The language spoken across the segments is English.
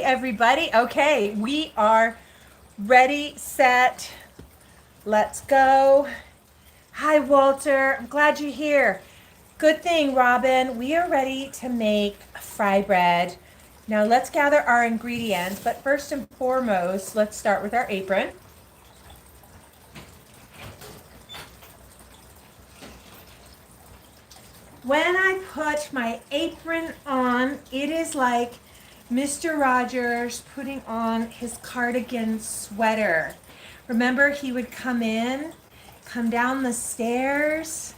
everybody. Okay, we are ready, set, let's go. Hi, Walter. I'm glad you're here. Good thing, Robin. We are ready to make fry bread. Now let's gather our ingredients, but first and foremost, let's start with our apron. When I put my apron on, it is like Mr. Rogers putting on his cardigan sweater. Remember, he would come down the stairs,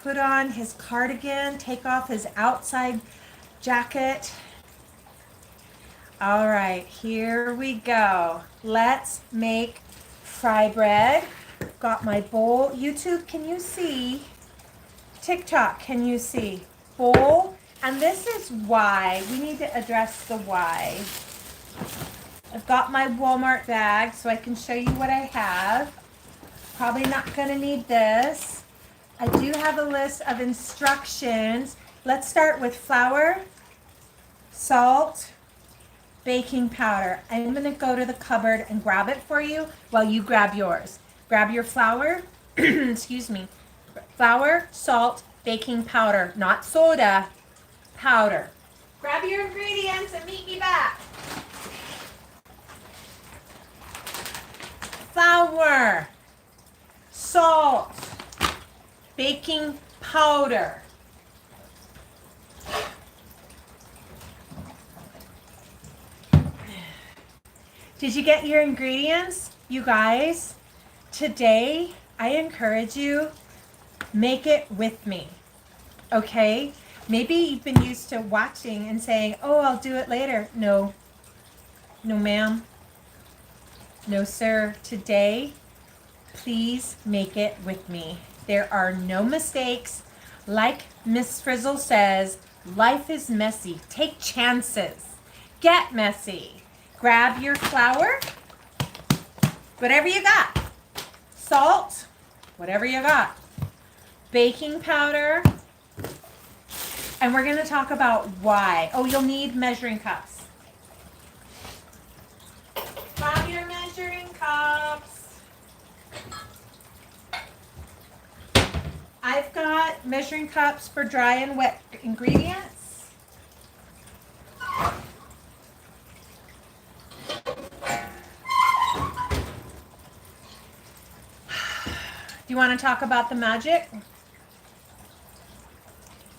put on his cardigan, take off his outside jacket. All right, here we go. Let's make fry bread. Got my bowl. YouTube, can you see? TikTok, can you see? Bowl. And this is why. We need to address the why. I've got my Walmart bag so I can show you what I have. Probably not going to need this. I do have a list of instructions. Let's start with flour, salt, baking powder. I'm going to go to the cupboard and grab it for you while you grab yours. Grab your flour, excuse me, flour, salt, baking powder, not soda, powder. Grab your ingredients and meet me back. Flour, salt, baking powder. Did you get your ingredients, you guys? Today, I encourage you, make it with me, okay? Maybe you've been used to watching and saying, oh, I'll do it later. No, no ma'am, no sir. Today, please make it with me. There are no mistakes. Like Miss Frizzle says, life is messy. Take chances. Get messy. Grab your flour, whatever you got. Salt, whatever you got. Baking powder. And we're going to talk about why. Oh, you'll need measuring cups. Grab your measuring cups. I've got measuring cups for dry and wet ingredients. Do you want to talk about the magic?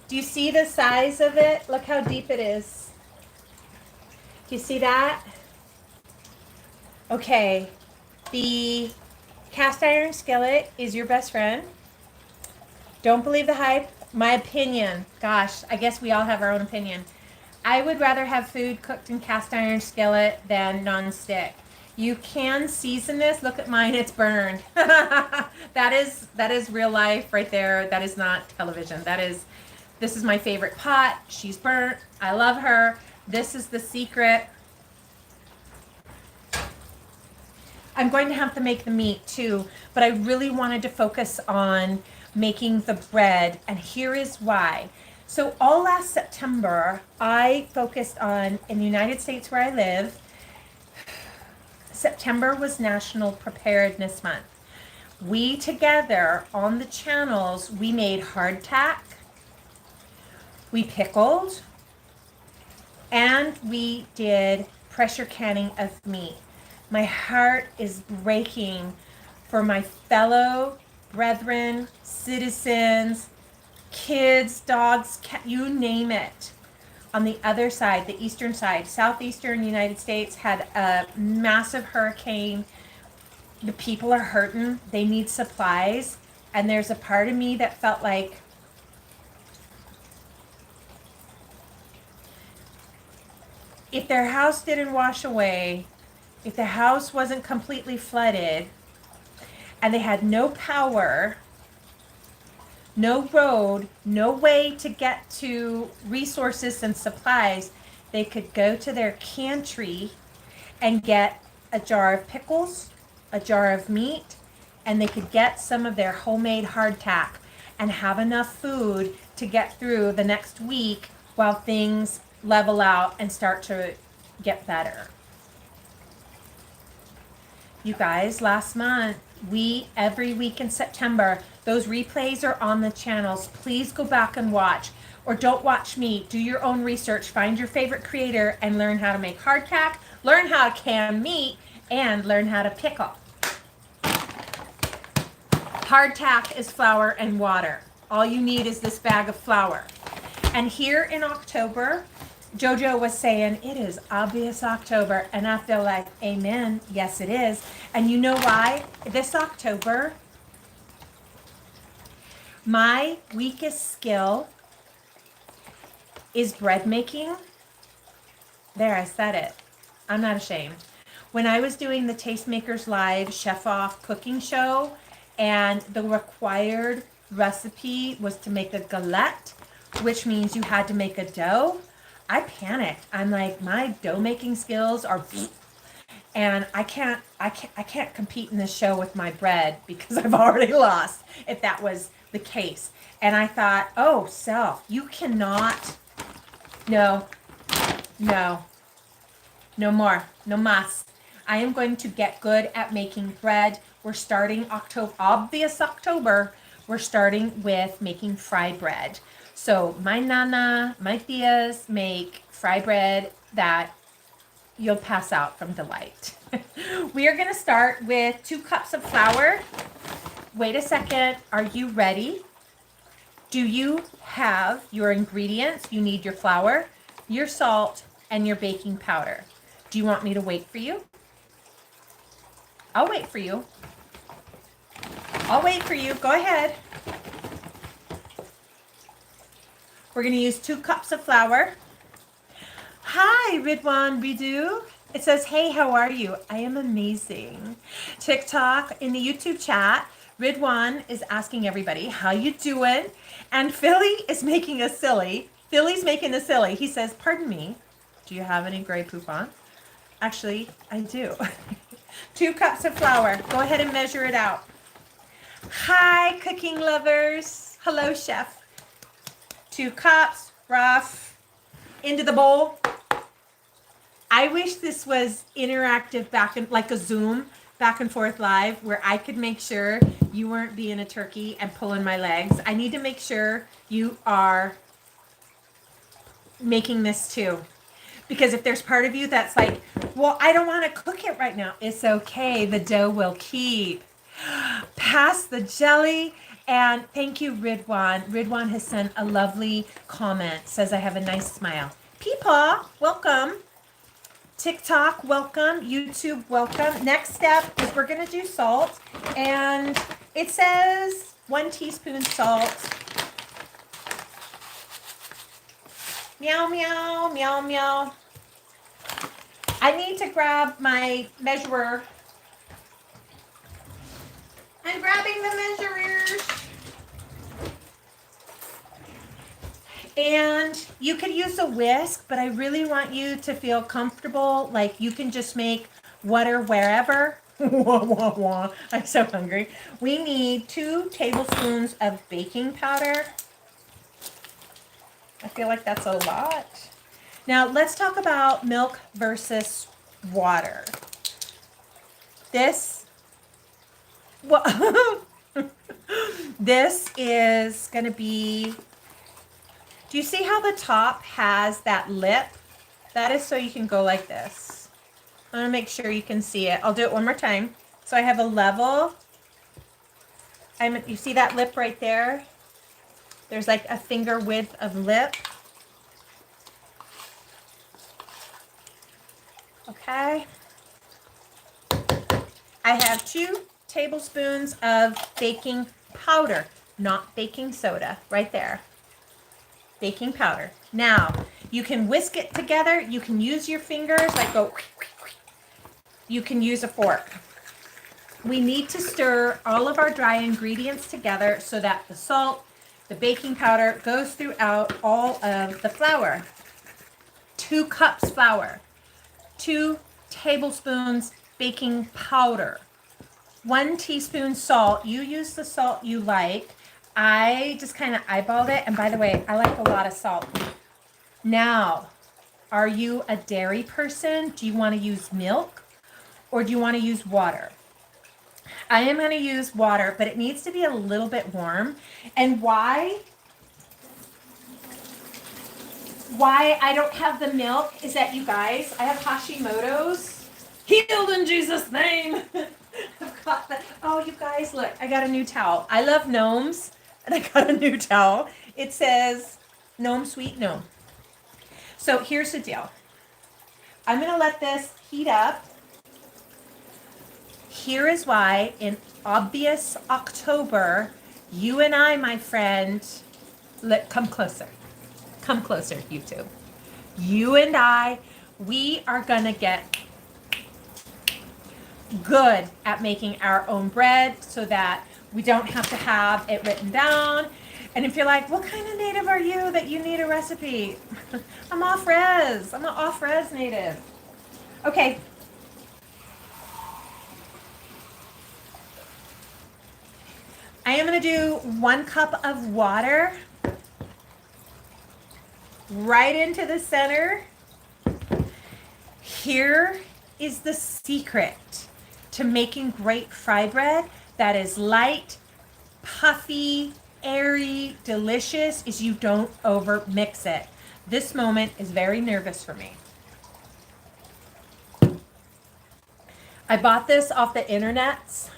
Do you see the size of it? Look how deep it is. Do you see that? Okay, the cast iron skillet is your best friend. Don't believe the hype. My opinion, gosh, I guess we all have our own opinion. I would rather have food cooked in cast iron skillet than non-stick. You can season this. Look at mine, it's burned. That is real life right there. That is not television. This is my favorite pot. She's burnt. I love her. This is the secret. I'm going to have to make the meat too, but I really wanted to focus on making the bread, and here is why. So all last September, I focused on, in the United States where I live, September was National Preparedness Month. We together on the channels, we made hardtack, we pickled, and we did pressure canning of meat. My heart is breaking for my fellow brethren, citizens, kids, dogs, you name it. On the other side, the eastern side, southeastern United States had a massive hurricane. The people are hurting. They need supplies. And there's a part of me that felt like if their house didn't wash away, if the house wasn't completely flooded, and they had no power, no road, no way to get to resources and supplies, they could go to their pantry and get a jar of pickles, a jar of meat, and they could get some of their homemade hardtack and have enough food to get through the next week while things level out and start to get better. You guys, last month, every week in September, those replays are on the channels. Please go back and watch. Or don't watch me. Do your own research. Find your favorite creator and learn how to make hardtack, learn how to can meat, and learn how to pickle. Hardtack is flour and water. All you need is this bag of flour. And here in October, Jojo was saying, it is obvious October. And I feel like, amen, yes it is. And you know why? This October, my weakest skill is bread making. There, I said it. I'm not ashamed. When I was doing the Tastemakers Live Chef Off cooking show, and the required recipe was to make a galette, which means you had to make a dough, I panicked. I'm like, my dough making skills are, and I can't compete in this show with my bread because I've already lost if that was the case. And I thought, oh, self, you cannot, no more, no mas. I am going to get good at making bread. We're starting October, we're starting with making fry bread. So my nana, my tias make fry bread that you'll pass out from delight. We are gonna start with 2 cups of flour. Wait a second, are you ready? Do you have your ingredients? You need your flour, your salt, and your baking powder. Do you want me to wait for you? I'll wait for you. I'll wait for you. Go ahead. We're going to use 2 cups of flour. Hi, Ridwan Bidu. It says, hey, how are you? I am amazing. TikTok, in the YouTube chat, Ridwan is asking everybody, how you doing? And Philly is making a silly. Philly's making a silly. He says, pardon me, do you have any Grey Poupon? Actually, I do. 2 cups of flour. Go ahead and measure it out. Hi, cooking lovers. Hello, chef. 2 cups, rough, into the bowl. I wish this was interactive like a Zoom, back and forth live, where I could make sure you weren't being a turkey and pulling my legs. I need to make sure you are making this too. Because if there's part of you that's like, well, I don't want to cook it right now. It's okay. The dough will keep. Pass the jelly. And thank you, Ridwan. Ridwan has sent a lovely comment. Says, I have a nice smile. Peepaw, welcome. TikTok, welcome. YouTube, welcome. Next step is we're going to do salt. And it says 1 teaspoon salt. Meow, meow, meow, meow. I need to grab my measurer. I'm grabbing the measurers. And you could use a whisk, but I really want you to feel comfortable. Like you can just make water wherever. I'm so hungry. We need 2 tablespoons of baking powder. I feel like that's a lot. Now let's talk about milk versus water. This is going to be, do you see how the top has that lip? That is so you can go like this. I want to make sure you can see it. I'll do it one more time. So I have a level. You see that lip right there? There's like a finger width of lip. Okay. I have 2 tablespoons of baking powder, not baking soda, right there. Baking powder. Now, you can whisk it together. You can use your fingers, like go. You can use a fork. We need to stir all of our dry ingredients together so that the salt, the baking powder goes throughout all of the flour. 2 cups flour, 2 tablespoons baking powder, 1 teaspoon salt. You use the salt you like. I just kind of eyeballed it. And by the way, I like a lot of salt. Now, Are you a dairy person? Do you want to use milk or do you want to use water? I am going to use water, but it needs to be a little bit warm. And why I don't have the milk is that, you guys, I have Hashimoto's. Healed in Jesus' name. I've got the, oh, you guys, look, I got a new towel. I love gnomes, and I got a new towel. It says, Gnome Sweet Gnome. So here's the deal. I'm going to let this heat up. Here is why in obvious October, you and I, my friend, come closer. Come closer, YouTube. You and I, we are going to get good at making our own bread so that we don't have to have it written down. And if you're like, what kind of native are you that you need a recipe? I'm off-res. I'm an off-res native. Okay. I am going to do 1 cup of water right into the center. Here is the secret to making great fry bread that is light, puffy, airy, delicious, is you don't over mix it. This moment is very nervous for me. I bought this off the internets.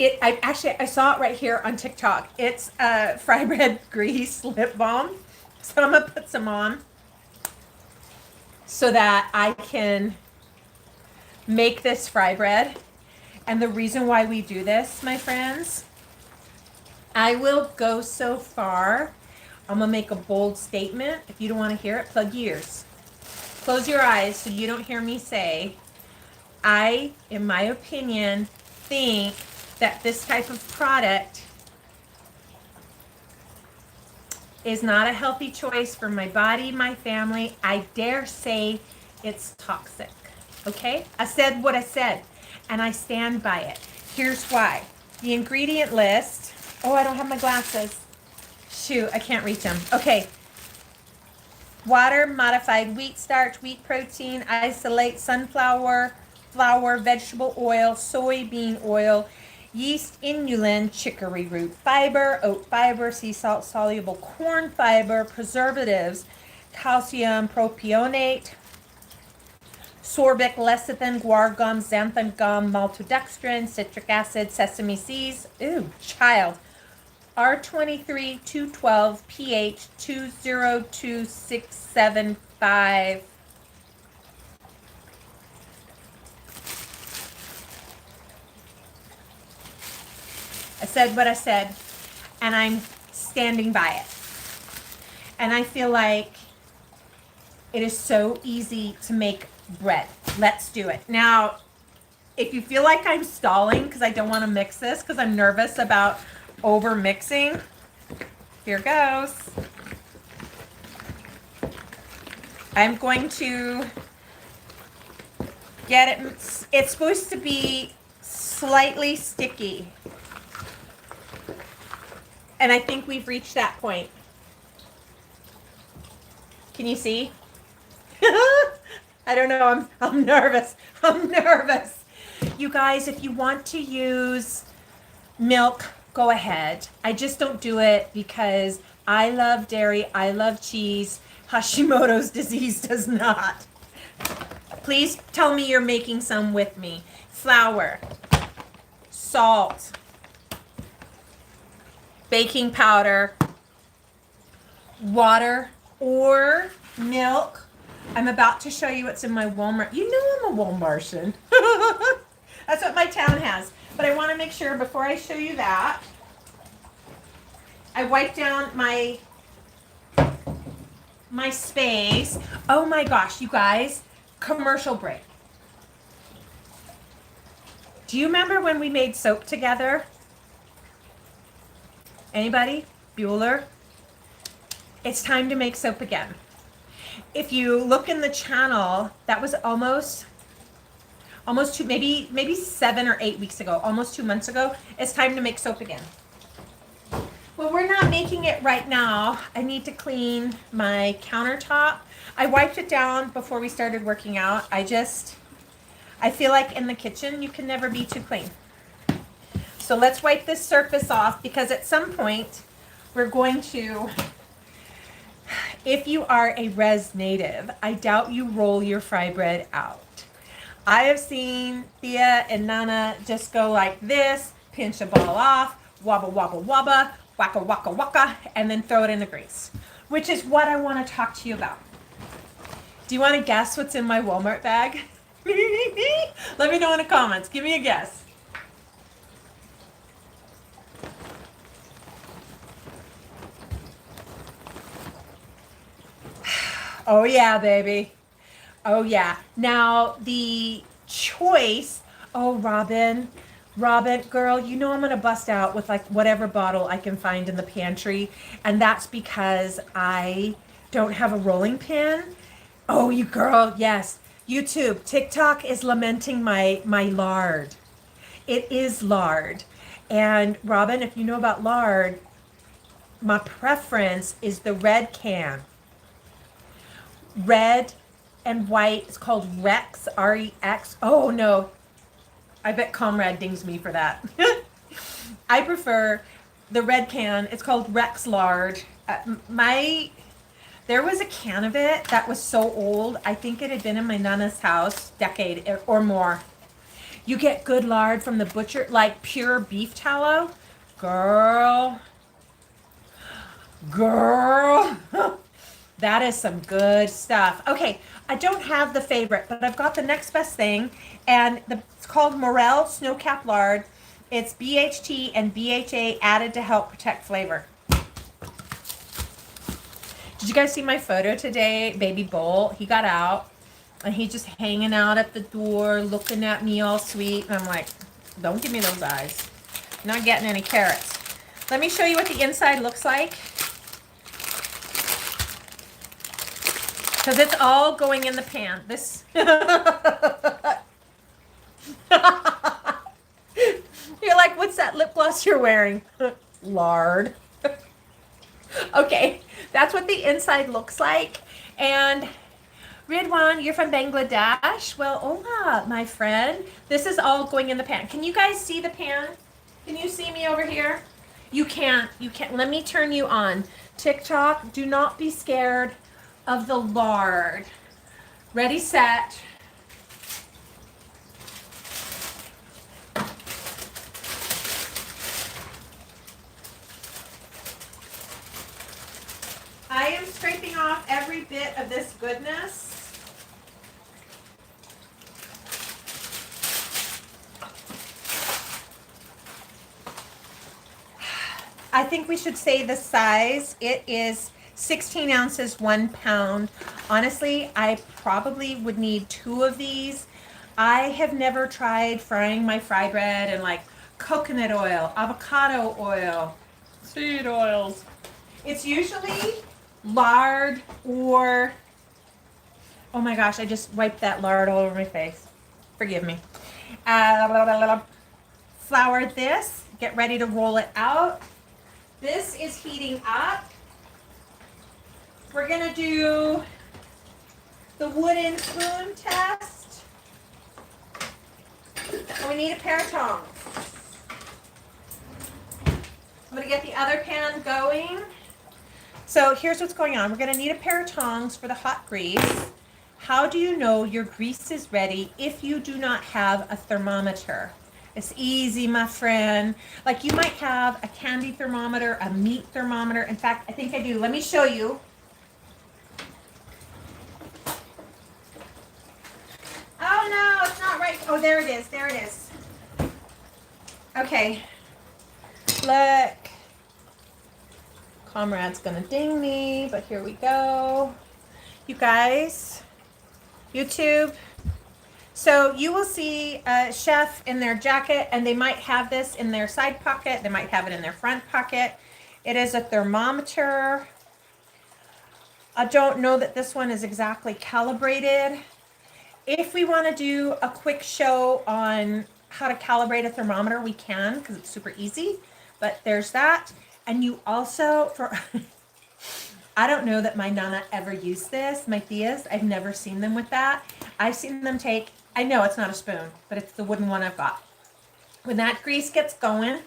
I saw it right here on TikTok. It's a Frybread grease lip balm. So I'm gonna put some on so that I can make this fry bread. And the reason why we do this, my friends, I will go so far. I'm gonna make a bold statement. If you don't want to hear it, plug your ears. Close your eyes so you don't hear me say, I, in my opinion, think that this type of product is not a healthy choice for my body, my family. I dare say it's toxic. Okay? I said what I said, and I stand by it. Here's why. The ingredient list. Oh, I don't have my glasses. Shoot, I can't reach them. Okay. Water, modified wheat starch, wheat protein, isolate, sunflower, flour, vegetable oil, soybean oil, yeast, inulin, chicory root fiber, oat fiber, sea salt soluble corn fiber, preservatives, calcium propionate, sorbic lecithin, guar gum, xanthan gum, maltodextrin, citric acid, sesame seeds. Ooh, child. R23 212 pH 202675. I said what I said, and I'm standing by it. And I feel like it is so easy to make bread. Let's do it. Now, if you feel like I'm stalling because I don't want to mix this because I'm nervous about over mixing, here goes. I'm going to get it. It's supposed to be slightly sticky. And I think we've reached that point. Can you see? I don't know. I'm nervous. I'm nervous. You guys, if you want to use milk, go ahead. I just don't do it because I love dairy. I love cheese. Hashimoto's disease does not. Please tell me you're making some with me. Flour, salt, baking powder, water or milk. I'm about to show you what's in my Walmart. You know I'm a Walmartian. That's what my town has. But I want to make sure before I show you that, I wipe down my space. Oh my gosh, you guys, commercial break. Do you remember when we made soap together? Anybody? Bueller? It's time to make soap again. If you look in the channel, that was almost two, maybe 7 or 8 weeks ago, almost 2 months ago. It's time to make soap again. Well, we're not making it right now. I need to clean my countertop. I wiped it down before we started working out. I feel like in the kitchen you can never be too clean. So let's wipe this surface off because at some point we're going to, if you are a res native, I doubt you roll your fry bread out. I have seen Thea and Nana just go like this, pinch a ball off, wobble, wobble, wobble, waka, waka, waka, and then throw it in the grease, which is what I want to talk to you about. Do you want to guess what's in my Walmart bag? Let me know in the comments. Give me a guess. Oh yeah, baby. Oh yeah. Now the choice, oh Robin, girl, you know I'm gonna bust out with like whatever bottle I can find in the pantry, and that's because I don't have a rolling pin. Oh, you girl, yes. YouTube, TikTok is lamenting my lard. It is lard. And Robin, if you know about lard, my preference is the red can. Red and white. It's called Rex, R-E-X. Oh no, I bet Comrade dings me for that. I prefer the red can. It's called Rex lard. There was a can of it that was so old. I think it had been in my Nana's house decade or more. You get good lard from the butcher, like pure beef tallow. Girl. That is some good stuff. Okay, I don't have the favorite, but I've got the next best thing, and it's called Morel Snowcap Lard. It's BHT and BHA added to help protect flavor. Did you guys see my photo today? Baby Bull, he got out, and he's just hanging out at the door, looking at me all sweet, and I'm like, don't give me those eyes. You're not getting any carrots. Let me show you what the inside looks like. Because it's all going in the pan. This. You're like, what's that lip gloss you're wearing? Lard. Okay, that's what the inside looks like. And Ridwan, you're from Bangladesh. Well, hola, my friend. This is all going in the pan. Can you guys see the pan? Can you see me over here? You can't. You can't. Let me turn you on. TikTok, do not be scared of the lard. Ready, set. I am scraping off every bit of this goodness. I think we should say the size. It is 16 ounces, 1 pound. Honestly, I probably would need 2 of these. I have never tried frying my fry bread in like coconut oil, avocado oil, seed oils. It's usually lard or, oh my gosh, I just wiped that lard all over my face. Forgive me. Flour this, get ready to roll it out. This is heating up. We're gonna do the wooden spoon test. And we need a pair of tongs. I'm gonna get the other pan going. So here's what's going on. We're gonna need a pair of tongs for the hot grease. How do you know your grease is ready if you do not have a thermometer? It's easy, my friend. Like you might have a candy thermometer, a meat thermometer. In fact, I think I do. Let me show you. Oh no, it's not right. Oh, there it is. There it is. Okay. Look. Comrade's gonna ding me, but here we go. You guys, YouTube. So you will see a chef in their jacket, and they might have this in their side pocket. They might have it in their front pocket. It is a thermometer. I don't know that this one is exactly calibrated. If we want to do a quick show on how to calibrate a thermometer, we can, because it's super easy. But there's that. And you also, I don't know that my Nana ever used this, my tias. I've never seen them with that. I've seen them take, I know it's not a spoon, but it's the wooden one I've got. When that grease gets going,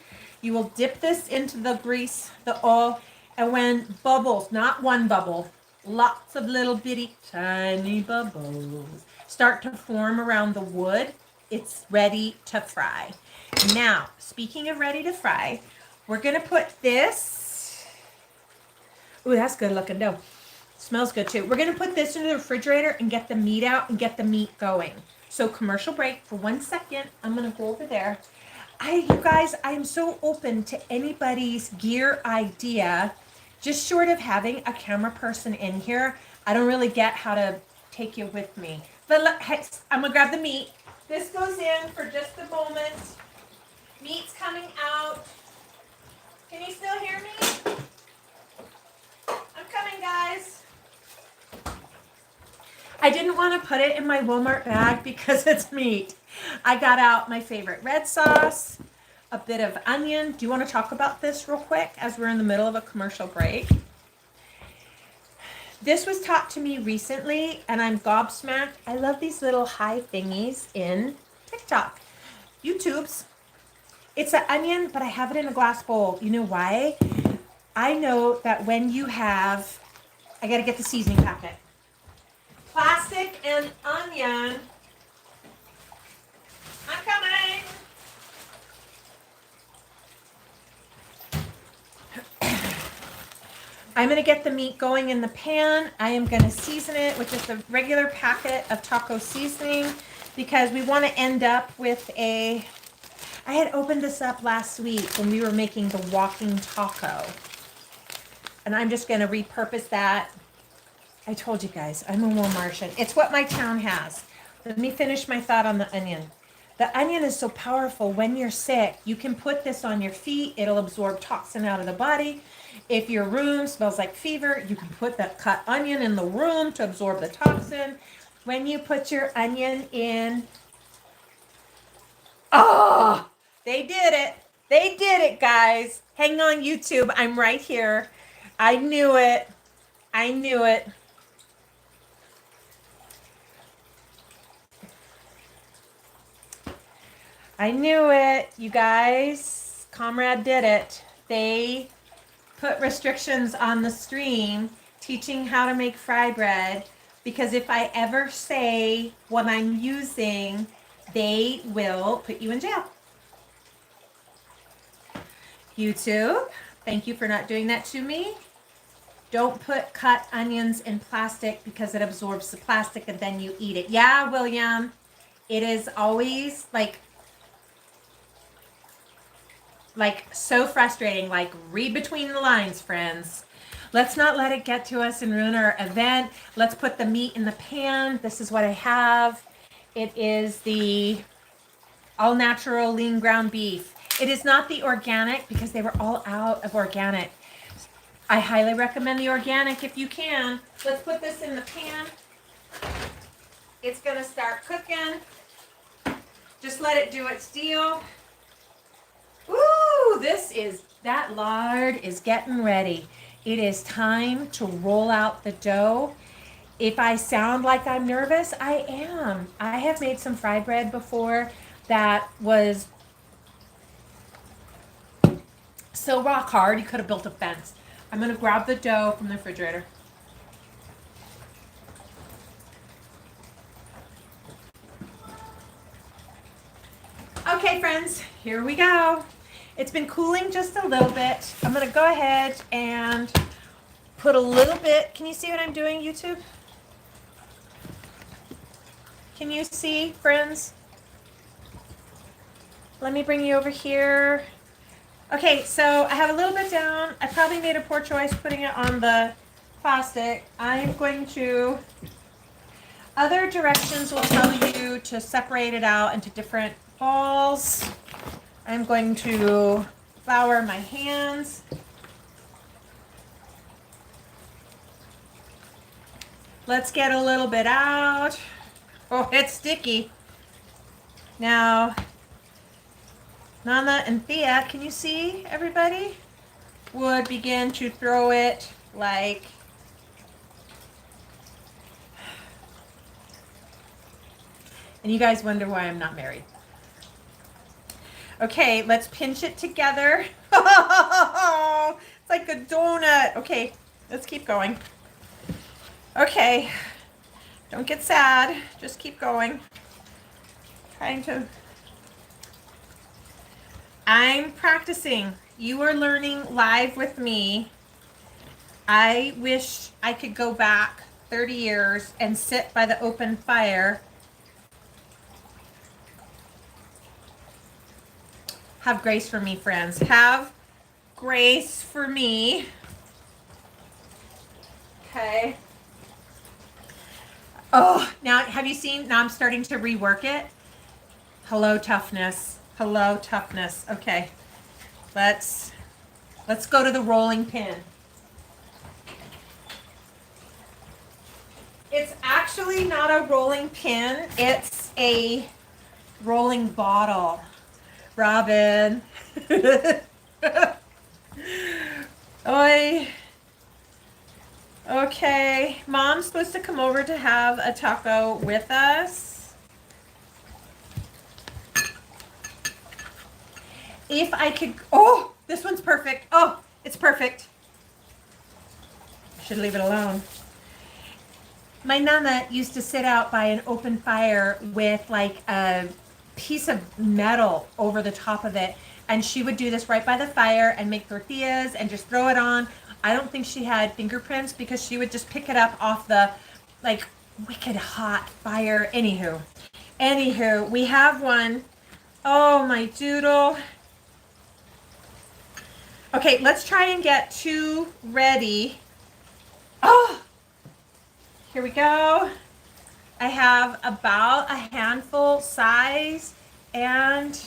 you will dip this into the grease, the oil, and when bubbles, not one bubble, lots of little bitty tiny bubbles start to form around the wood, it's ready to fry. Now, speaking of ready to fry, we're going to put this. Ooh, that's good looking dough. Smells good too. We're going to put this into the refrigerator and get the meat out and get the meat going. So commercial break for 1 second. I'm going to go over there. You guys, I am so open to anybody's gear idea. Just short of having a camera person in here, I don't really get how to take you with me. But look, I'm going to grab the meat. This goes in for just a moment. Meat's coming out. Can you still hear me? I'm coming, guys. I didn't want to put it in my Walmart bag because it's meat. I got out my favorite red sauce, a bit of onion. Do you want to talk about this real quick as we're in the middle of a commercial break? This was taught to me recently and I'm gobsmacked. I love these little high thingies in TikTok, YouTube's. It's an onion, but I have it in a glass bowl. You know why? I know that when you have, I got to get the seasoning packet. Plastic and onion. I'm coming. I'm going to get the meat going in the pan. I am going to season it with just a regular packet of taco seasoning because we want to end up with a, I had opened this up last week when we were making the walking taco. And I'm just going to repurpose that. I told you guys, I'm a Walmartian. It's what my town has. Let me finish my thought on the onion. The onion is so powerful. When you're sick, you can put this on your feet. It'll absorb toxin out of the body. If your room smells like fever, you can put that cut onion in the room to absorb the toxin. When you put your onion in, oh, they did it. They did it, guys. Hang on, YouTube. I'm right here. I knew it. I knew it. I knew it, you guys. Comrade did it. They put restrictions on the stream teaching how to make fry bread because if I ever say what I'm using, they will put you in jail. YouTube, thank you for not doing that to me. Don't put cut onions in plastic because it absorbs the plastic and then you eat it. Yeah, William, it is always like so frustrating. Like, read between the lines, friends. Let's not let it get to us and ruin our event. Let's put the meat in the pan. This is what I have. It is the all natural lean ground beef. It is not the organic because they were all out of organic. I highly recommend the organic if you can. Let's put this in the pan. It's gonna start cooking. Just let it do its deal. Ooh, that lard is getting ready. It is time to roll out the dough. If I sound like I'm nervous, I am. I have made some fry bread before that was so rock hard you could have built a fence. I'm going to grab the dough from the refrigerator. Okay, friends, here we go. It's been cooling just a little bit. I'm going to go ahead and put a little bit. Can you see what I'm doing, YouTube? Can you see, friends? Let me bring you over here. Okay, so I have a little bit down. I probably made a poor choice putting it on the plastic. I'm going to, other directions will tell you to separate it out into different balls. I'm going to flour my hands. Let's get a little bit out. Oh, it's sticky. Now, Nana and Thea, can you see everybody? would begin to throw it like and you guys wonder why I'm not married. Okay, let's pinch it together. It's like a donut. Okay, let's keep going. Okay, don't get sad. Just keep going. I'm practicing. You are learning live with me. I wish I could go back 30 years and sit by the open fire. Have grace for me, friends. Have grace for me. Okay. Oh, now have you seen? Now I'm starting to rework it. Hello, toughness. Hello, toughness. Okay. Let's go to the rolling pin. It's actually not a rolling pin. It's a rolling bottle. Robin. Oi. Okay. Mom's supposed to come over to have a taco with us. If I could, oh, this one's perfect. Oh, it's perfect. Should leave it alone. My nana used to sit out by an open fire with like a piece of metal over the top of it. And she would do this right by the fire and make tortillas and just throw it on. I don't think she had fingerprints because she would just pick it up off the like wicked hot fire. Anywho, we have one. Oh, my doodle. Okay, let's try and get two ready. Oh, here we go. I have about a handful size and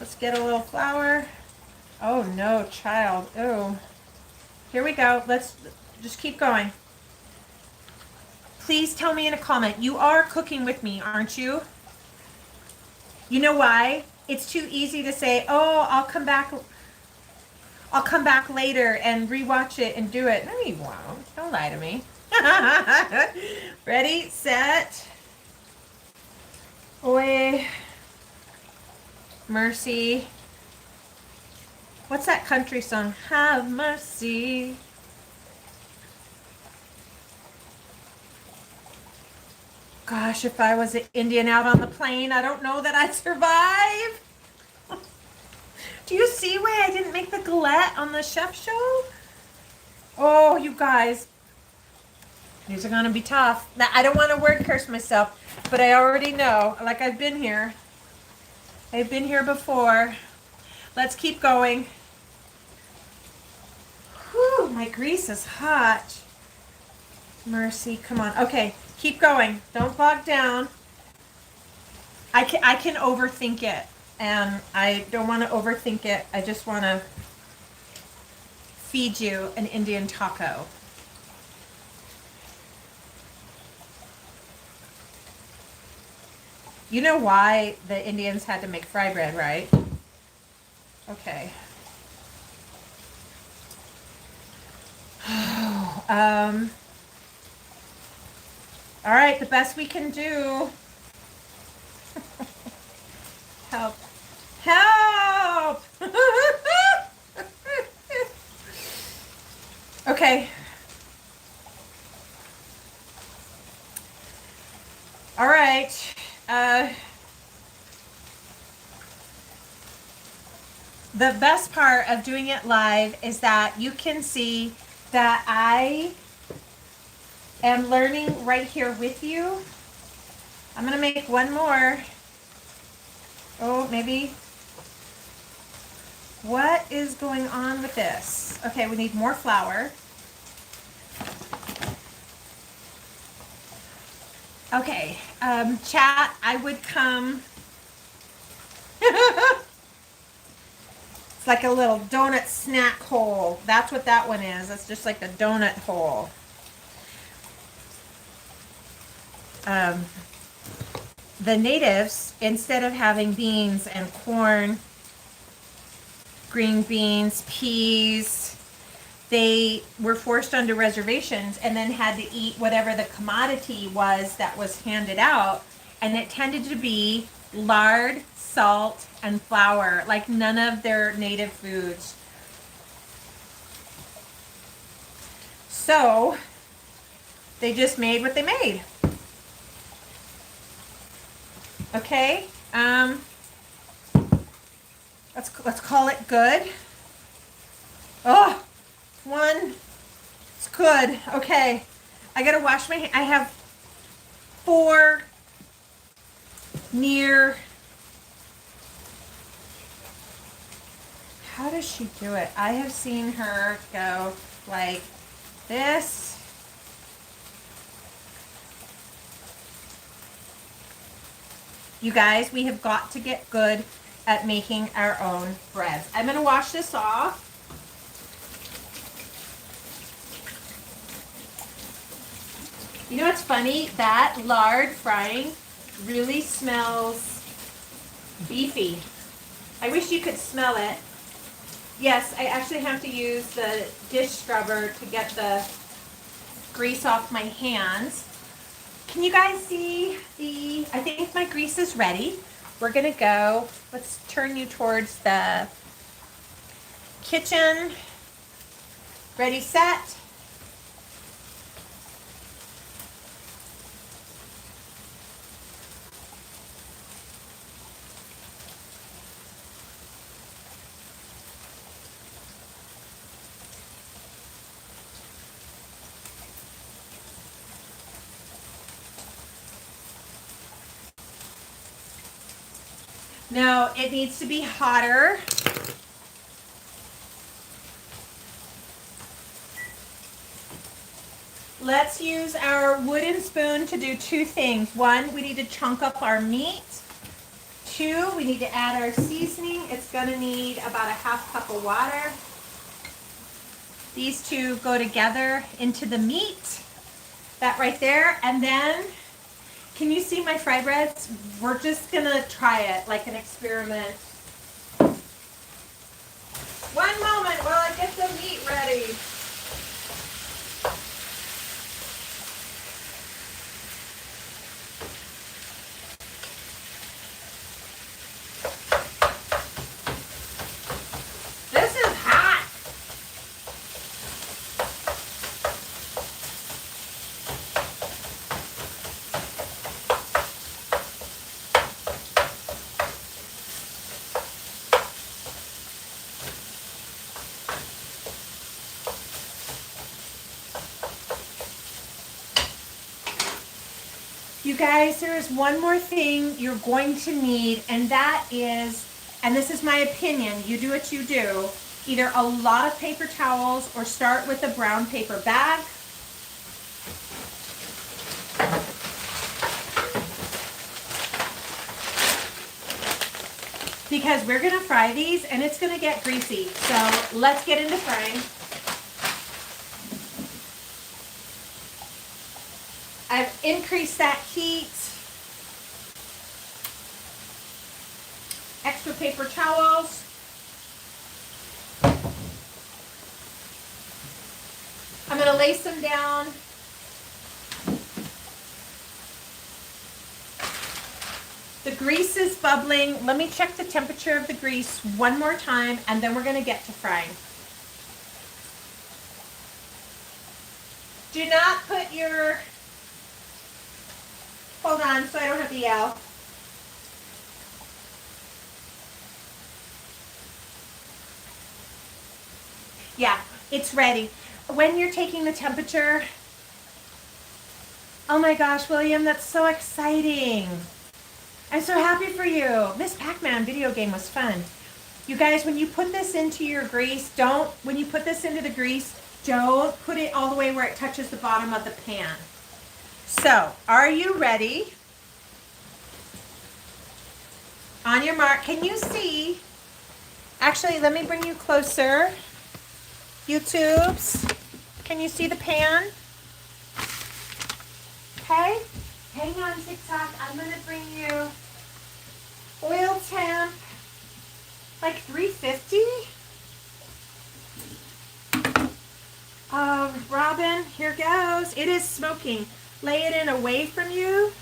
let's get a little flour. Oh no, child. Oh, here we go. Let's just keep going. Please tell me in a comment. You are cooking with me, aren't you? You know why? It's too easy to say, oh, I'll come back later and rewatch it and do it. No, you won't. Don't lie to me. Ready, set. Oy. Mercy. What's that country song? Have mercy. Gosh, if I was an Indian out on the plain, I don't know that I'd survive. Do you see why I didn't make the galette on the chef show? Oh, you guys. These are going to be tough. Now, I don't want to word curse myself, but I already know. Like, I've been here. I've been here before. Let's keep going. Whew, my grease is hot. Mercy, come on. Okay, keep going. Don't bog down. I can overthink it, and I don't want to overthink it. I just want to feed you an Indian taco. You know why the Indians had to make fry bread, right? Okay. All right, the best we can do. Help. Help! Okay. All right. The best part of doing it live is that you can see that I am learning right here with you. I'm going to make one more. Oh, maybe. What is going on with this? Okay, we need more flour. Okay, chat, I would come. It's like a little donut snack hole. That's what that one is. It's just like a donut hole. The natives, instead of having beans and corn green beans, peas. They were forced onto reservations and then had to eat whatever the commodity was that was handed out. And it tended to be lard, salt, and flour, like none of their native foods. So they just made what they made. Okay, let's call it good. Oh, one, it's good. Okay, I gotta wash my hands. I have 4 near. How does she do it? I have seen her go like this. You guys, we have got to get good at making our own breads. I'm going to wash this off. You know what's funny? That lard frying really smells beefy. I wish you could smell it. Yes, I actually have to use the dish scrubber to get the grease off my hands. Can you guys see I think my grease is ready. We're gonna go, let's turn you towards the kitchen. Ready, set. Now it needs to be hotter. Let's use our wooden spoon to do 2 things. 1, we need to chunk up our meat. 2, we need to add our seasoning. It's going to need about a 1/2 cup of water. These 2 go together into the meat. That right there. And then, can you see my fry breads? We're just going to try it like an experiment. One moment while I get the meat ready. This is hot. You guys, there is one more thing you're going to need, and that is, and this is my opinion, you do what you do, either a lot of paper towels or start with a brown paper bag. Because we're gonna fry these and it's gonna get greasy. So let's get into frying. I've increased that heat. Extra paper towels. I'm going to lace them down. The grease is bubbling. Let me check the temperature of the grease one more time, and then we're going to get to frying. Do not put your... Hold on, so I don't have to yell. Yeah, it's ready. When you're taking the temperature, oh my gosh, William, that's so exciting. I'm so happy for you. Miss Pac-Man video game was fun. You guys, when you put this into your grease, when you put this into the grease, don't put it all the way where it touches the bottom of the pan. So, are you ready? On your mark, can you see? Actually, let me bring you closer. YouTubes, can you see the pan? Okay, hang on TikTok, I'm gonna bring you oil temp, like 350. Robin, here goes. It is smoking. Lay it in away from you.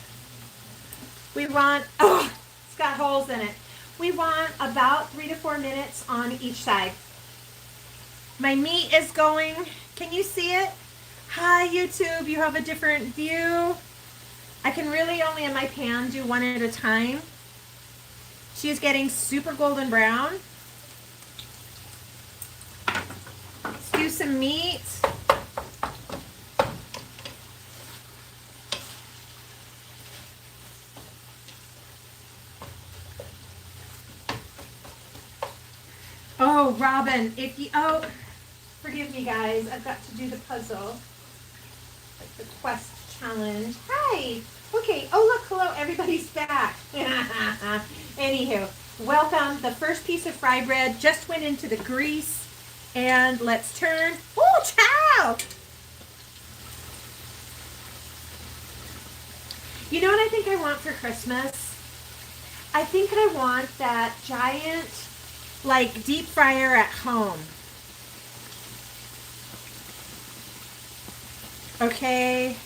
We want, oh, it's got holes in it. We want about 3 to 4 minutes on each side. My meat is going. Can you see it? Hi, YouTube. You have a different view. I can really only in my pan do one at a time. She's getting super golden brown. Let's do some meat. Oh, Robin, if you, oh, forgive me guys, I've got to do the puzzle. Like the quest challenge. Hi. Okay, oh look, hello, everybody's back. Anywho, welcome. The first piece of fry bread just went into the grease. And let's turn. Oh, chow! You know what I think I want for Christmas? I think I want that giant, like, deep fryer at home. Okay.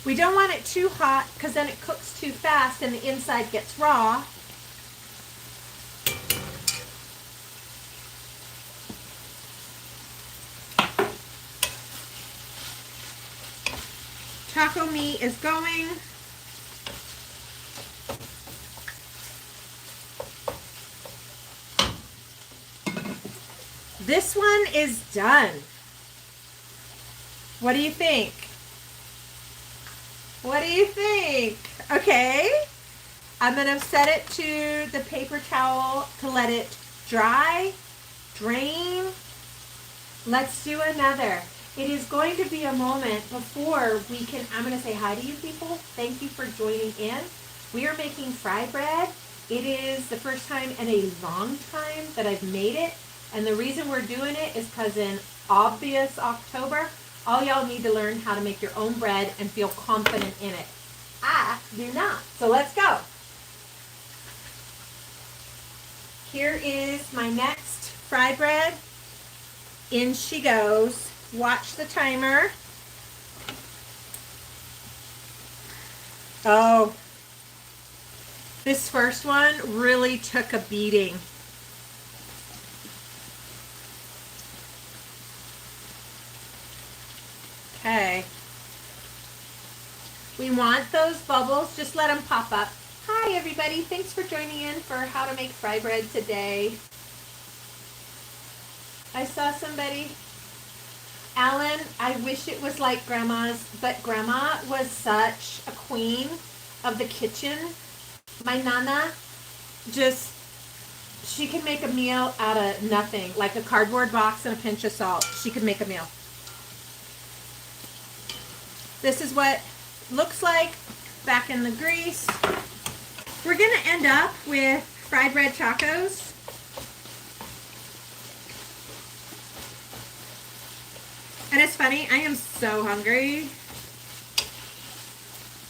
We don't want it too hot because then it cooks too fast and the inside gets raw. Taco meat is going. This one is done. What do you think? What do you think? Okay. I'm going to set it to the paper towel to let it dry, drain. Let's do another. It is going to be a moment before we can, I'm going to say hi to you people. Thank you for joining in. We are making fry bread. It is the first time in a long time that I've made it. And the reason we're doing it is because in obvious October, all y'all need to learn how to make your own bread and feel confident in it. I do not. So let's go. Here is my next fry bread. In she goes. Watch the timer. Oh, this first one really took a beating. Okay. We want those bubbles. Just let them pop up. Hi, everybody. Thanks for joining in for how to make fry bread today. I saw somebody. Alan, I wish it was like Grandma's, but Grandma was such a queen of the kitchen. My Nana just, she can make a meal out of nothing, like a cardboard box and a pinch of salt. She could make a meal. This is what it looks like back in the grease. We're going to end up with fried bread tacos. And it's funny, I am so hungry.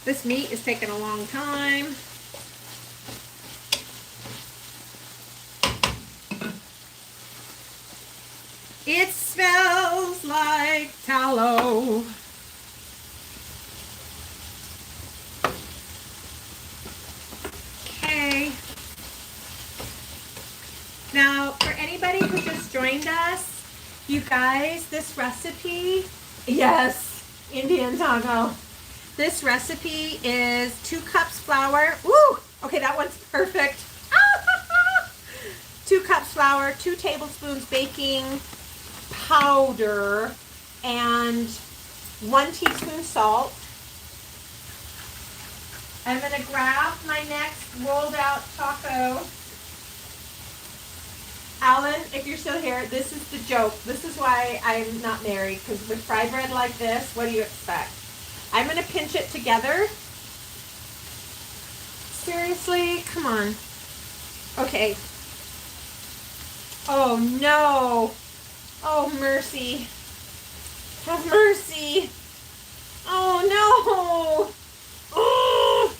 This meat is taking a long time. It smells like tallow. Okay. Now, for anybody who just joined us, you guys, this recipe, yes, Indian taco. This recipe is 2 cups flour. Woo! Okay, that one's perfect. 2 cups flour, 2 tablespoons baking powder, and 1 teaspoon salt. I'm going to grab my next rolled out taco. Alan, if you're still here, this is the joke. This is why I'm not married, because with fry bread like this, what do you expect? I'm going to pinch it together. Seriously? Come on. Okay. Oh, no. Oh, mercy. Have mercy. Oh, no. Oh.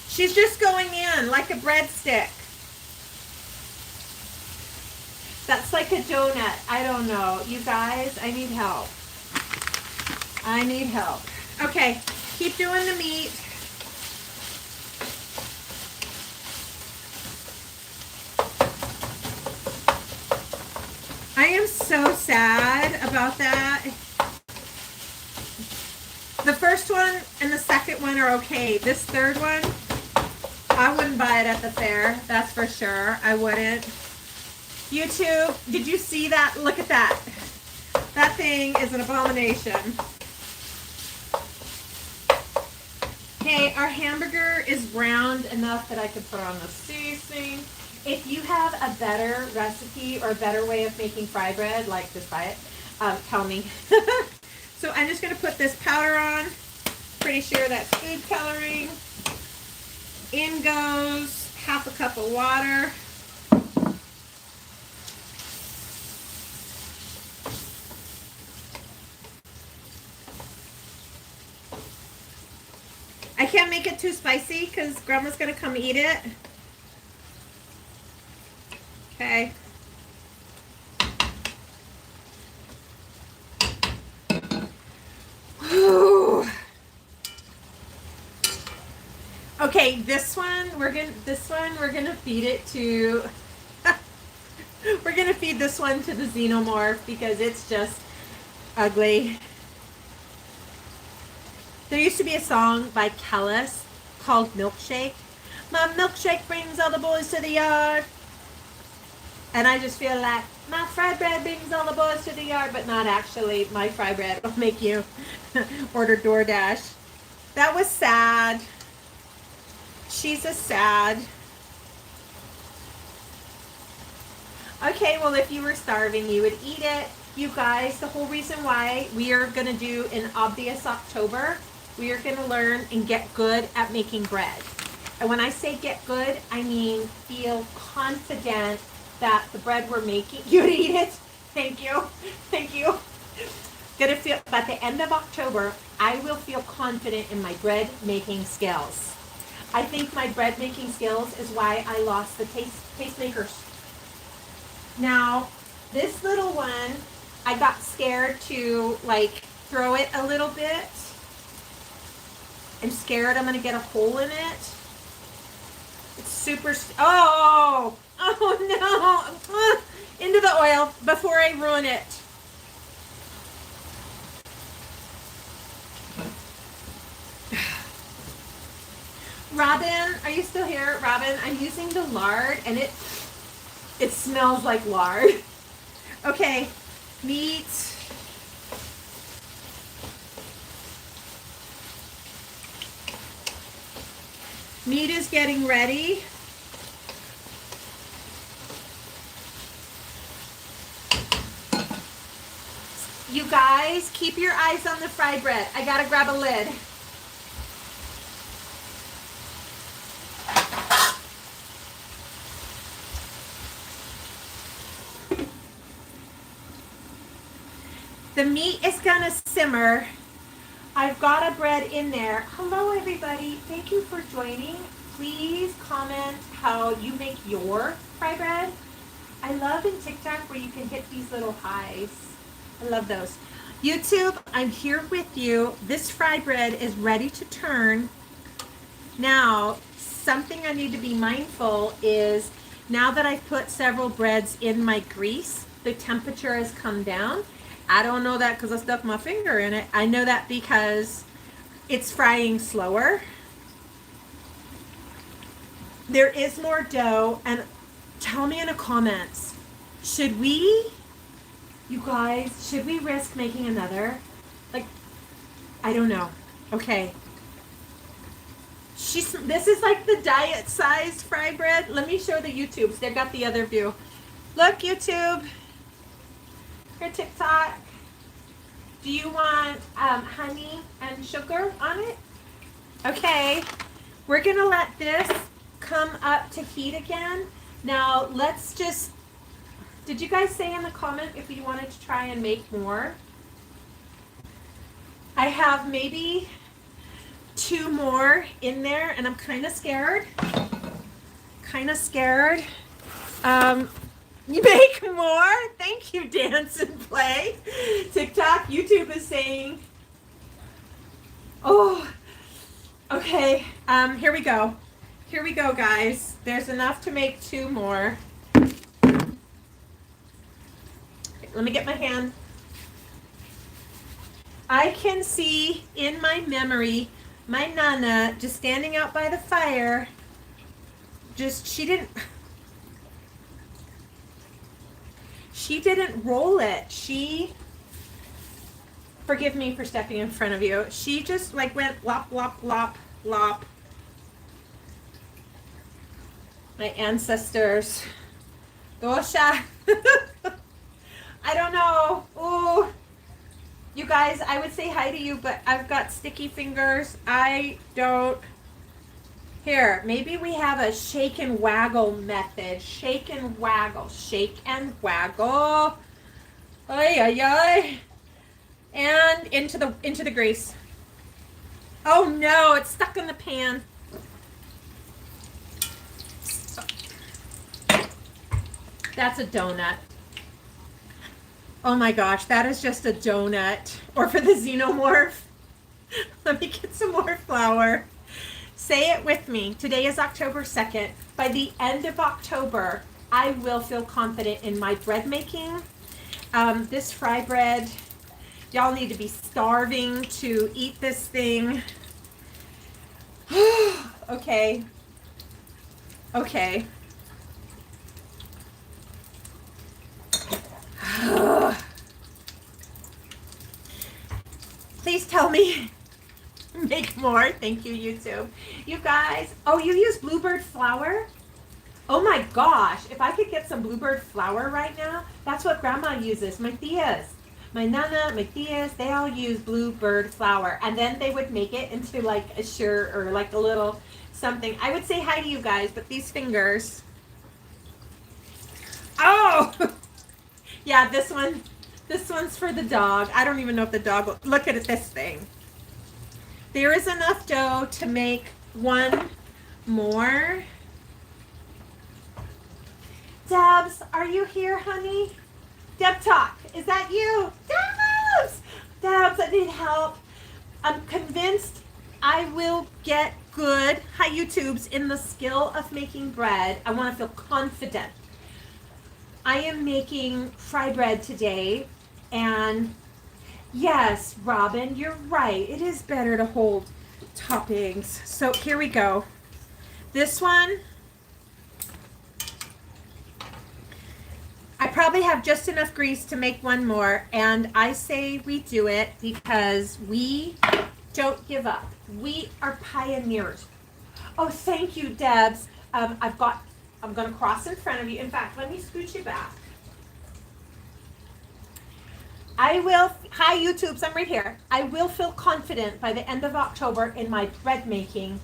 She's just going in like a breadstick. That's like a donut. I don't know. You guys, I need help. I need help. Okay, keep doing the meat. I am so sad about that. The first one and the second one are okay. This third one, I wouldn't buy it at the fair. That's for sure. I wouldn't. YouTube, did you see that? Look at that. That thing is an abomination. Okay, our hamburger is browned enough that I could put on the seasoning. If you have a better recipe or a better way of making fry bread, like just buy it, tell me. So I'm just going to put this powder on. Pretty sure that's food coloring. In goes half a cup of water. I can't make it too spicy because Grandma's going to come eat it. Okay. Whew. Okay, this one we're gonna feed it to we're gonna feed this one to the xenomorph because it's just ugly. There used to be a song by Kellis called Milkshake. My milkshake brings all the boys to the yard. And I just feel like my fry bread brings all the boys to the yard, but not actually. My fry bread will make you order DoorDash. That was sad. She's a sad. Okay, well, if you were starving, you would eat it. You guys, the whole reason why we are going to do an obvious October, we are going to learn and get good at making bread. And when I say get good, I mean feel confident that the bread we're making, you'd eat it. Thank you. Thank you. Gonna feel, by the end of October, I will feel confident in my bread making skills. I think my bread making skills is why I lost the tastemakers. Now, this little one, I got scared to like throw it a little bit. I'm scared I'm gonna get a hole in it. It's super, oh no, into the oil before I ruin it. Robin, are you still here? Robin, I'm using the lard and it smells like lard. Okay, meat. Meat is getting ready. You guys, keep your eyes on the fried bread. I gotta grab a lid. The meat is gonna simmer. I've got a bread in there. Hello everybody, thank you for joining. Please comment how you make your fry bread. I love in TikTok where you can hit these little highs. I love those. YouTube, I'm here with you. This fry bread is ready to turn. Now, something I need to be mindful is now that I've put several breads in my grease, the temperature has come down. I don't know that because I stuck my finger in it. I know that because it's frying slower. There is more dough, and tell me in the comments, should we, you guys, should we risk making another? Like, I don't know. Okay. This is like the diet sized fry bread. Let me show the YouTubes. They've got the other view. Look, YouTube. Your TikTok. Do you want honey and sugar on it? Okay. We're going to let this come up to heat again. Now, let's just... Did you guys say in the comment if you wanted to try and make more? I have maybe 2 more in there, and I'm kind of scared. You make more? Thank you, Dance and Play. TikTok, YouTube is saying, oh, okay. Here we go. Here we go, guys. There's enough to make 2 more. Let me get my hand. I can see in my memory my Nana just standing out by the fire. She didn't roll it. Forgive me for stepping in front of you. She just like went lop, lop, lop, lop. My ancestors. Dosha. I don't know. Ooh. You guys, I would say hi to you, but I've got sticky fingers. I don't. Here, maybe we have a shake and waggle method. Shake and waggle. Shake and waggle. Ay, ay, ay. And into the grease. Oh no, it's stuck in the pan. That's a donut. Oh my gosh, that is just a donut. Or for the xenomorph. Let me get some more flour. Say it with me. Today is October 2nd. By the end of October, I will feel confident in my bread making. This fry bread, y'all need to be starving to eat this thing. Okay. Okay. Please tell me. Make more. Thank you, YouTube. You guys. Oh, you use bluebird flour? Oh my gosh. If I could get some bluebird flour right now, that's what Grandma uses. My tias. My Nana, my tias, they all use bluebird flour. And then they would make it into like a shirt or like a little something. I would say hi to you guys, but these fingers. Oh! Yeah, this one's for the dog. I don't even know if the dog will. Look at this thing. There is enough dough to make 1 more. Debs, are you here, honey? Deb Talk, is that you? Debs! Debs, I need help. I'm convinced I will get good, hi YouTubes, in the skill of making bread. I want to feel confident. I am making fry bread today, and yes, Robin, you're right. It is better to hold toppings. So here we go. This one, I probably have just enough grease to make 1 more, and I say we do it because we don't give up. We are pioneers. Oh, thank you, Debs. I'm going to cross in front of you. In fact, let me scooch you back. Hi YouTubes, I'm right here. I will feel confident by the end of October in my bread making,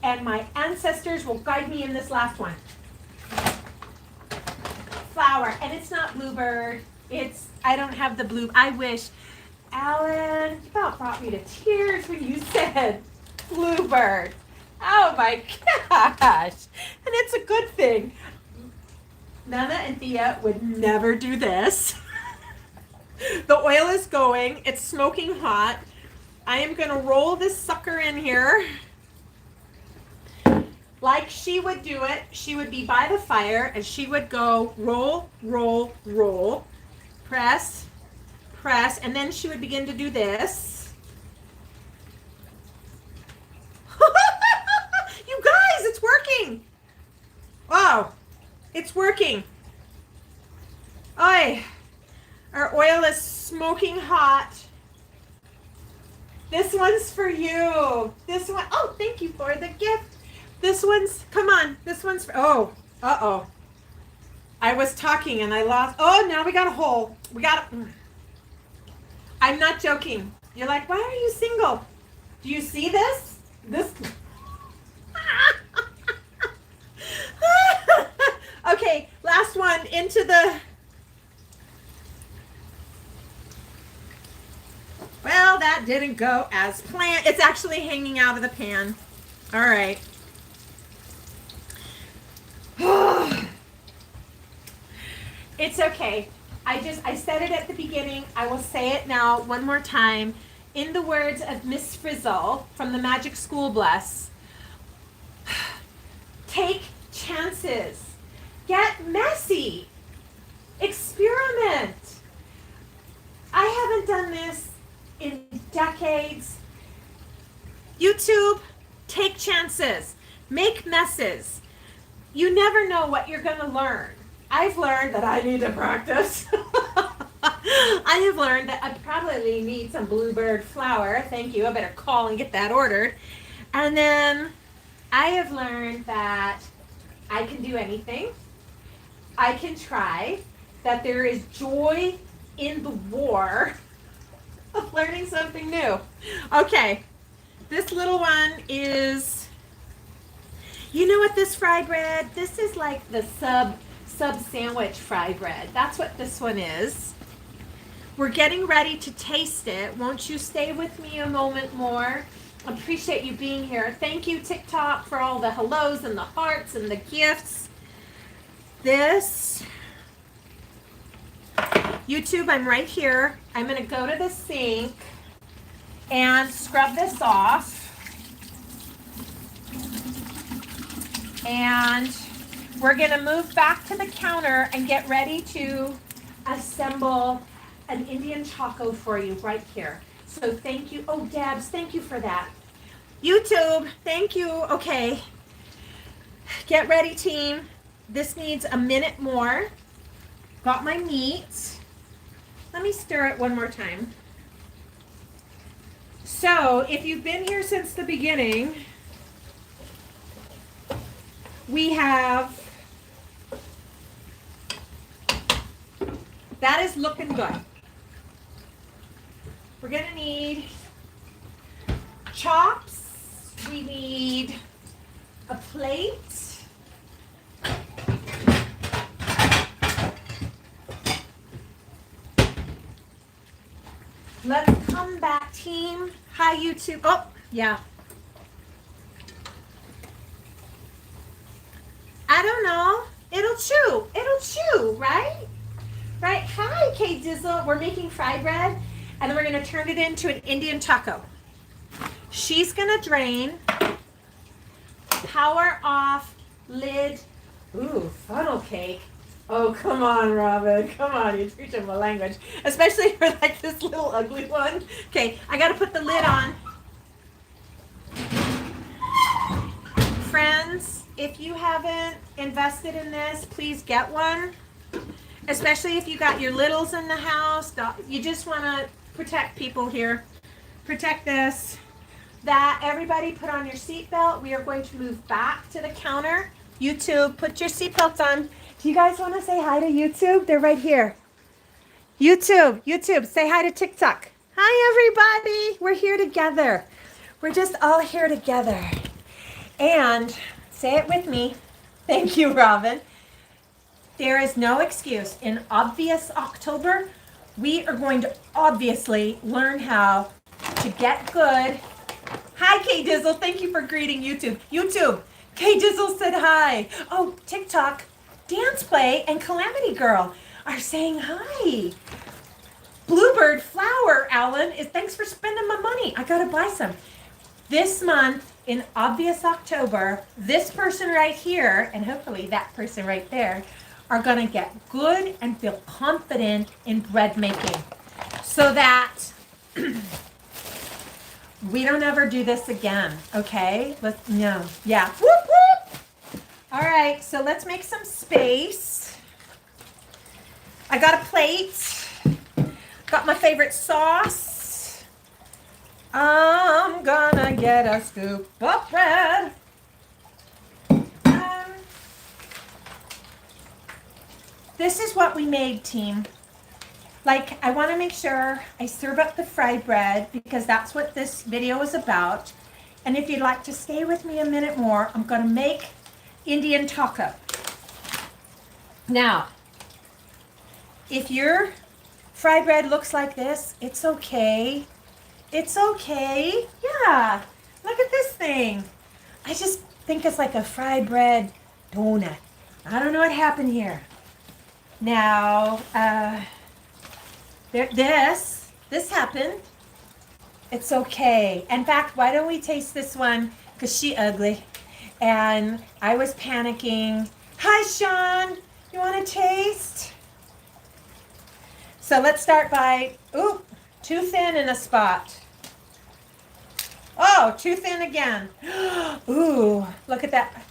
and my ancestors will guide me in this last one. Flour, and it's not bluebird. I don't have the blue. I wish. Alan, you about brought me to tears when you said bluebird. Oh my gosh. And it's a good thing. Nana and Thea would never do this. The oil is going. It's smoking hot. I am going to roll this sucker in here. Like she would do it. She would be by the fire and she would go roll, roll, roll. Press, press. And then she would begin to do this. You guys, it's working. Wow, it's working. Oi, our oil is smoking hot. This one's for you. This one, oh, thank you for the gift. This one's, come on, this one's for, oh, uh-oh. I was talking and I lost, oh, now we got a hole. We got a, I'm not joking. You're like, why are you single? Do you see this? This. Okay, last one into the. Well, that didn't go as planned. It's actually hanging out of the pan. All right. It's okay. I said it at the beginning. I will say it now one more time. In the words of Miss Frizzle from the Magic School Bus, take chances. Get messy. Experiment. I haven't done this in decades. YouTube, take chances. Make messes. You never know what you're going to learn. I've learned that I need to practice. I have learned that I probably need some bluebird flour. Thank you. I better call and get that ordered. And then I have learned that I can do anything. I can try. That there is joy in the war of learning something new. Okay. This little one is, you know what this fry bread? This is like the sub sandwich fry bread. That's what this one is. We're getting ready to taste it. Won't you stay with me a moment more? Appreciate you being here. Thank you, TikTok, for all the hellos and the hearts and the gifts. This, YouTube, I'm right here. I'm going to go to the sink and scrub this off. And we're going to move back to the counter and get ready to assemble an Indian taco for you right here. So thank you. Oh, Debs, thank you for that. YouTube, thank you. Okay. Get ready, team. This needs a minute more. Got my meat. Let me stir it one more time. So, if you've been here since the beginning, we have, that is looking good. We're going to need chops. We need a plate. Let's come back, team. Hi, YouTube. Oh, yeah. I don't know. It'll chew. It'll chew, right? Right? Hi, Kate Dizzle. We're making fry bread, and then we're going to turn it into an Indian taco. She's going to drain. Power off. Lid. Ooh, funnel cake. Oh, come on, Robin. Come on, you're teaching my language. Especially for like this little ugly one. Okay, I got to put the lid on. Friends, if you haven't invested in this, please get one. Especially if you got your littles in the house. You just want to protect people here. Protect this. That, everybody put on your seatbelt. We are going to move back to the counter. YouTube, put your seatbelts on. Do you guys want to say hi to YouTube? They're right here. YouTube, say hi to TikTok. Hi, everybody. We're here together. We're just all here together. And say it with me. Thank you, Robin. There is no excuse. In obvious October, we are going to obviously learn how to get good. Hi, Kay Dizzle. Thank you for greeting YouTube. YouTube, Kay Dizzle said hi. Oh, TikTok. Dance Play and Calamity Girl are saying hi. Bluebird Flower, Alan, is thanks for spending my money. I gotta buy some. This month, in obvious October, this person right here, and hopefully that person right there, are gonna get good and feel confident in bread making. So that we don't ever do this again, okay? No, yeah. Whoop, whoop. All right, so let's make some space. I got a plate. Got my favorite sauce. I'm gonna get a scoop of bread. This is what we made, team. Like, I want to make sure I serve up the fried bread because that's what this video is about. And if you'd like to stay with me a minute more, I'm going to make Indian taco. Now, if your fry bread looks like this, it's okay. It's okay. Yeah. Look at this thing. I just think it's like a fry bread donut. I don't know what happened here. Now, this happened. It's okay. In fact, why don't we taste this one? Because she ugly. And I was panicking. Hi, Sean. You want to taste? So let's start by, ooh, too thin in a spot. Oh, too thin again. Ooh, look at that.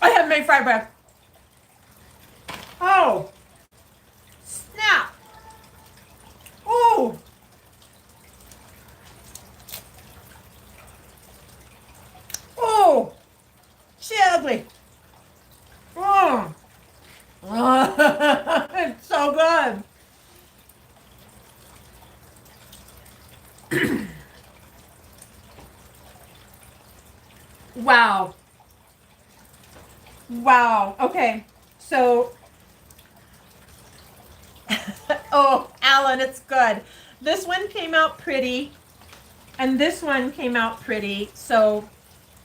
I have made fried bread. Oh, snap. Oh. Oh, she ugly. Oh. It's so good. Wow. Wow. Okay. So, oh, Alan, it's good. This one came out pretty, and this one came out pretty. So,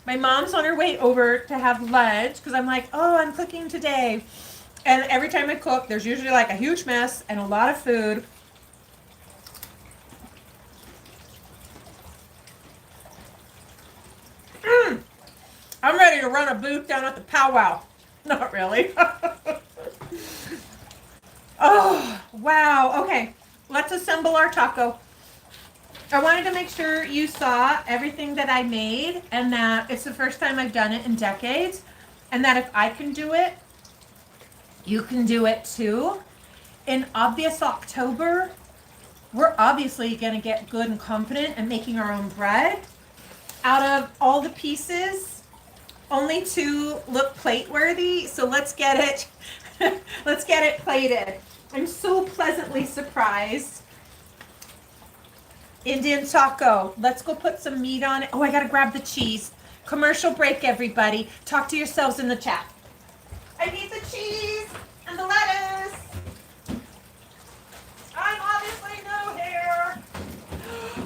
my mom's on her way over to have lunch because I'm like, oh, I'm cooking today. And every time I cook, there's usually like a huge mess and a lot of food. I'm ready to run a booth down at the powwow. Not really. Oh, wow. Okay, let's assemble our taco. I wanted to make sure you saw everything that I made and that it's the first time I've done it in decades. And that if I can do it, you can do it too. In obvious October, we're obviously going to get good and confident in making our own bread. Out of all the pieces, only 2 look plate worthy, so let's get it let's get it plated. I'm so pleasantly surprised. Indian taco. Let's go put some meat on it. Oh, I gotta grab the cheese. Commercial break, everybody. Talk to yourselves in the chat. I need the cheese and the lettuce. I'm obviously new here.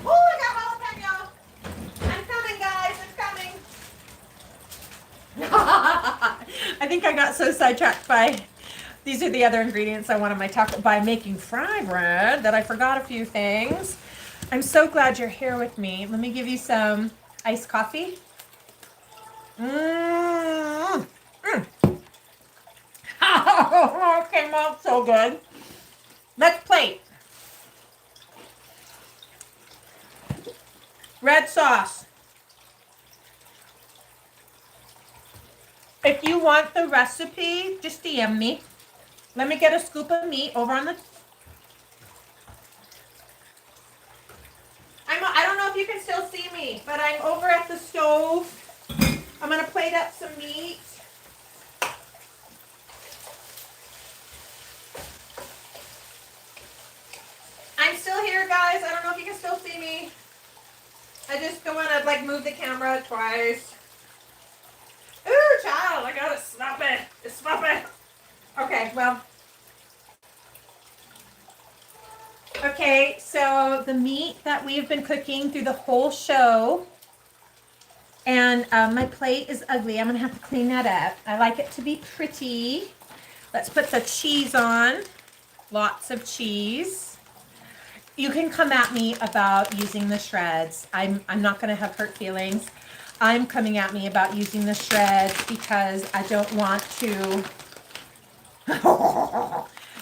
Oh, I got jalapeno. I'm coming, guys. I'm coming. I think I got so sidetracked by these are the other ingredients I wanted my taco by making fry bread that I forgot a few things. I'm so glad you're here with me. Let me give you some iced coffee. Mmm. Oh, it came out so good. Let's plate. Red sauce. If you want the recipe, just DM me. Let me get a scoop of meat over on the... I don't know if you can still see me, but I'm over at the stove. I'm going to plate up some meat. I'm still here, guys. I don't know if you can still see me. I just don't want to like move the camera twice. Ooh, child, I gotta stop it. Stop it. Okay, well. Okay, so the meat that we've been cooking through the whole show, and my plate is ugly. I'm gonna have to clean that up. I like it to be pretty. Let's put the cheese on. Lots of cheese. You can come at me about using the shreds. I'm not gonna have hurt feelings. I'm coming at me about using the shreds because I don't want to.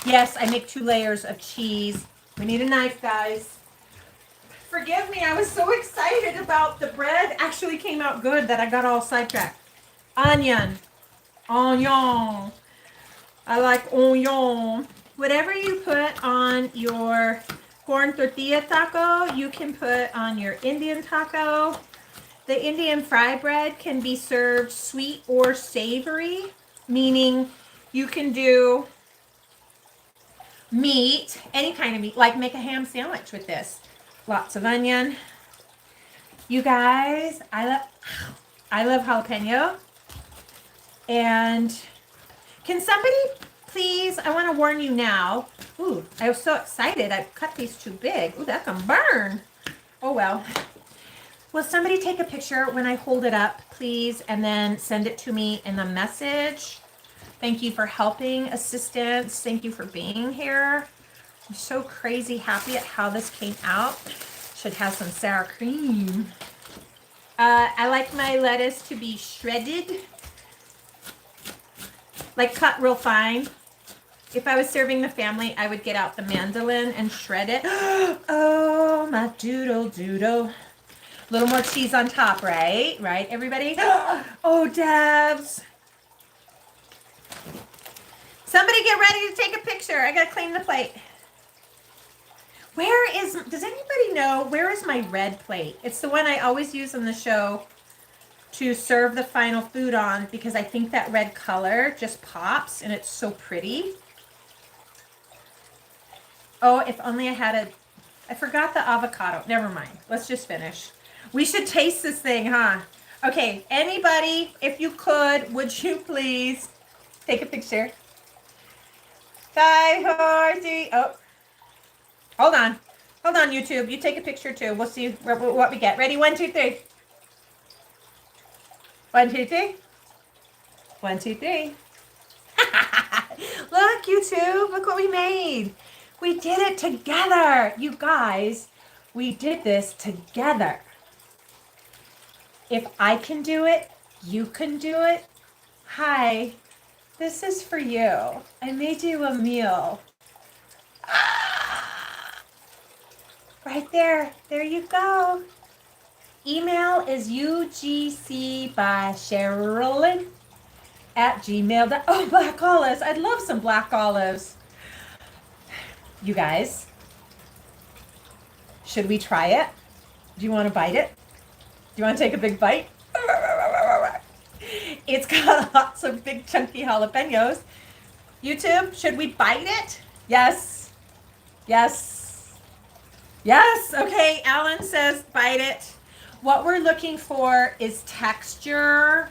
Yes, I make 2 layers of cheese. We need a knife, guys. Forgive me, I was so excited about the bread. Actually came out good that I got all sidetracked. Onion. Onion. I like onion. Whatever you put on your corn tortilla taco, you can put on your Indian taco. The Indian fry bread can be served sweet or savory, meaning you can do meat, any kind of meat, like make a ham sandwich with this. Lots of onion. You guys, I love jalapeno. And can somebody please, I want to warn you now. Ooh, I was so excited. I cut these too big. Ooh, that can burn. Oh well. Will somebody take a picture when I hold it up, please, and then send it to me in the message? Thank you for helping, assistance. Thank you for being here. I'm so crazy happy at how this came out. Should have some sour cream. I like my lettuce to be shredded, like cut real fine. If I was serving the family, I would get out the mandolin and shred it. Oh, my doodle doodle. A little more cheese on top, right? Right, everybody? Oh, Debs. Somebody get ready to take a picture. I gotta clean the plate. Does anybody know, where is my red plate? It's the one I always use in the show to serve the final food on because I think that red color just pops and it's so pretty. Oh, if only I forgot the avocado. Never mind. Let's just finish. We should taste this thing, huh? Okay, anybody, if you could, would you please take a picture? 5, 4, 3, oh. Hold on, YouTube. You take a picture too. We'll see what we get. Ready? 1, 2, 3. 1, 2, 3. 1, 2, 3. Look, YouTube. Look what we made. We did it together. You guys, we did this together. If I can do it, you can do it. Hi, this is for you. I made you a meal. Right there. There you go. Email is ugcbysherilyn@gmail.com. Oh, black olives. I'd love some black olives. You guys, should we try it? Do you want to bite it? Do you want to take a big bite? It's got lots of big chunky jalapenos. YouTube, should we bite it? Yes. Yes. Yes. Okay, Alan says bite it. What we're looking for is texture.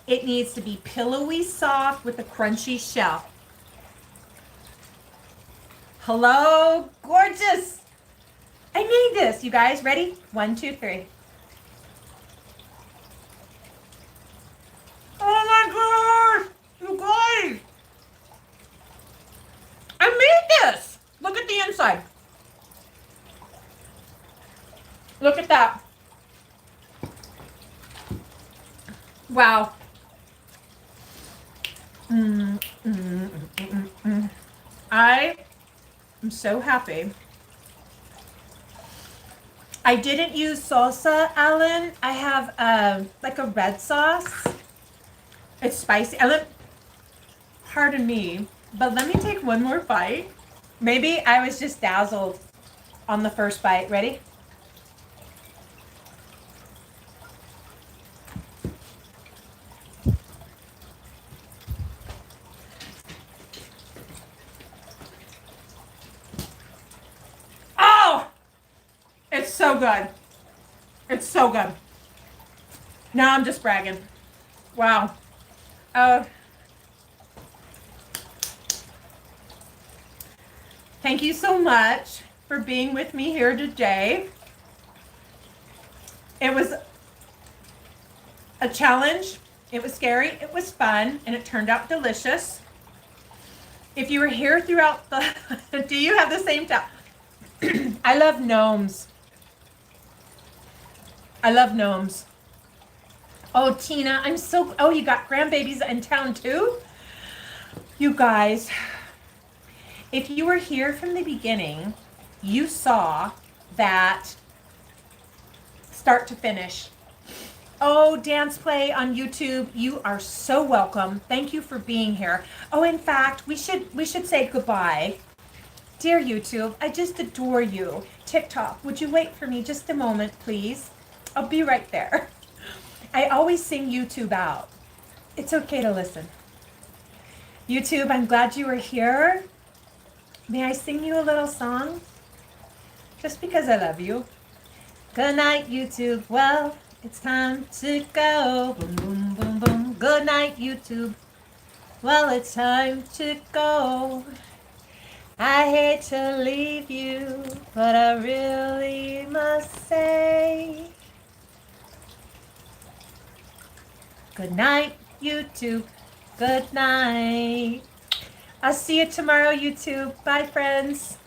It needs to be pillowy soft with a crunchy shell. Hello, gorgeous. I made this, you guys. Ready? 1, 2, 3. Oh my gosh, you guys. I made this. Look at the inside. Look at that. Wow. I am so happy. I didn't use salsa, Alan. I have like a red sauce. It's spicy. Pardon me, but let me take one more bite. Maybe I was just dazzled on the first bite. Ready? Oh! It's so good. It's so good. Now I'm just bragging. Wow. Thank you so much for being with me here today. It was a challenge. It was scary. It was fun. And it turned out delicious. If you were here throughout the... Do you have the same time? I love gnomes. I love gnomes. Oh, Tina, I'm so... Oh, you got grandbabies in town too? You guys, if you were here from the beginning, you saw that start to finish. Oh, Dance Play on YouTube, you are so welcome. Thank you for being here. Oh, in fact, we should say goodbye. Dear YouTube, I just adore you. TikTok, would you wait for me just a moment, please? I'll be right there. I always sing YouTube out. It's okay to listen. YouTube, I'm glad you were here. May I sing you a little song? Just because I love you. Good night, YouTube. Well, it's time to go. Boom, boom, boom, boom. Good night, YouTube. Well, it's time to go. I hate to leave you, but I really must say Good night, YouTube. Good night. I'll see you tomorrow, YouTube. Bye, friends.